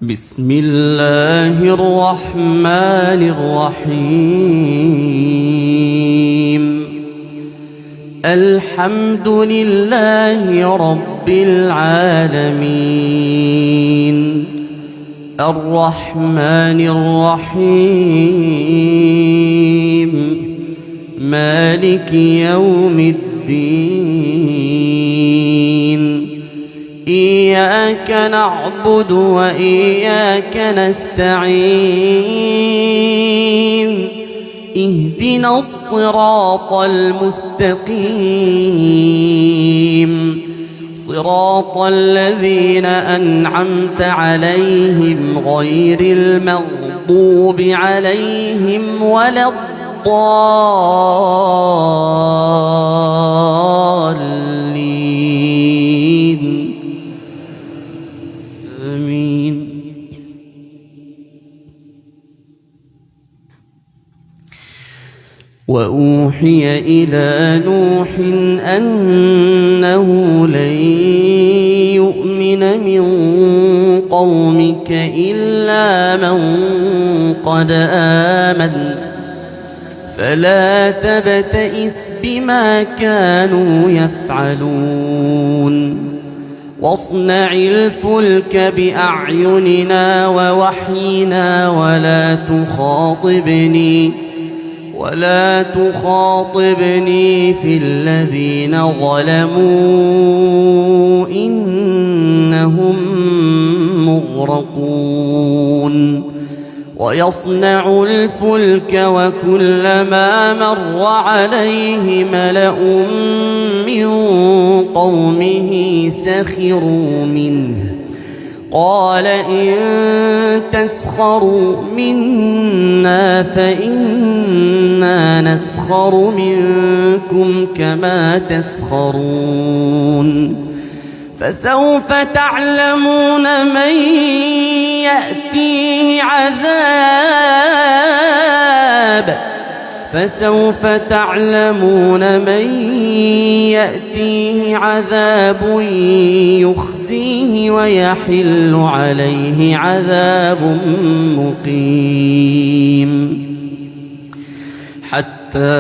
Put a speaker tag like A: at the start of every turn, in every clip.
A: بسم الله الرحمن الرحيم. الحمد لله رب العالمين، الرحمن الرحيم، مالك يوم الدين. إياك نعبد وإياك نستعين، اهدنا الصراط المستقيم، صراط الذين أنعمت عليهم غير المغضوب عليهم ولا الضالين. آمين. وأوحي إلى نوح أنه لن يؤمن من قومك إلا من قد آمن، فلا تبتئس بما كانوا يفعلون، واصنع الفلك بأعيننا ووحينا ولا تخاطبني في الذين ظلموا إنهم مغرقون. ويصنع الفلك وكلما مر عليه ملأ من قومه سخروا منه، قال إن تسخروا منا فإنا نسخر منكم كما تسخرون. فسوف تعلمون من يأتيه عذاب يخزيه ويحل عليه عذاب مقيم. حتى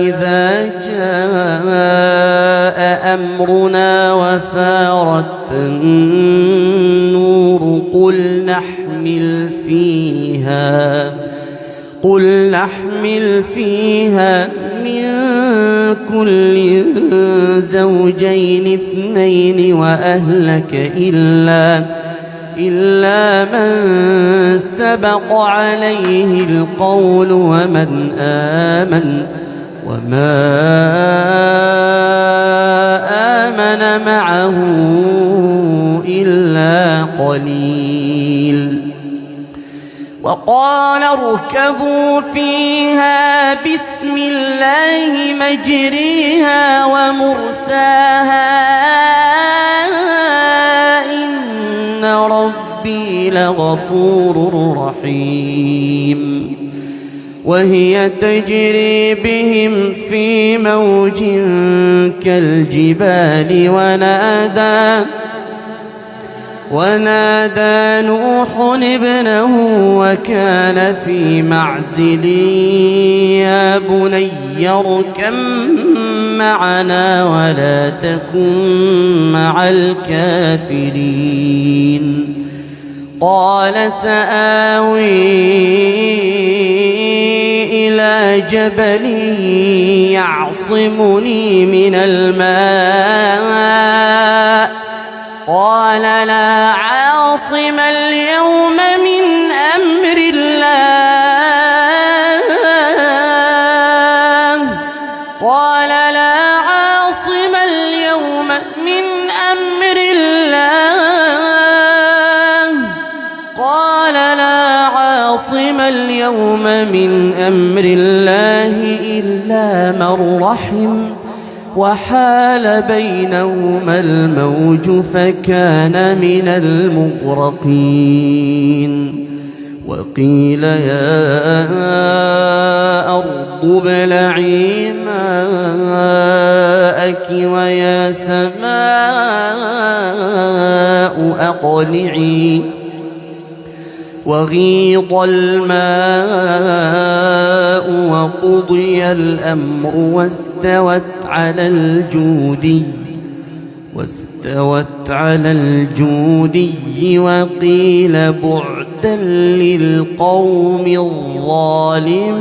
A: إذا جاء أمرنا وفارت النور قل نحمل فيها من كل زوجين اثنين وأهلك إلا من سبق عليه القول ومن آمن وما آمن معه إلا قليل. وقال اركبوا فيها بسم الله مجريها ومرساها إن ربي لغفور رحيم. وهي تجري بهم في موج كالجبال ونادى نوح ابنه وكان في معزل يا بني اركب معنا ولا تكن مع الكافرين. قال سآوي إلى جبل يعصمني من الماء قال لا عاصم اليوم من أمر الله إلا من رحم، وحال بينهما الموج فكان من المغرقين. وقيل يا أرض ابلعي ماءك ويا سماء أقنعي وغيض الماء وقضي الأمر واستوت على الجودي وقيل بعدا للقوم الظالمين.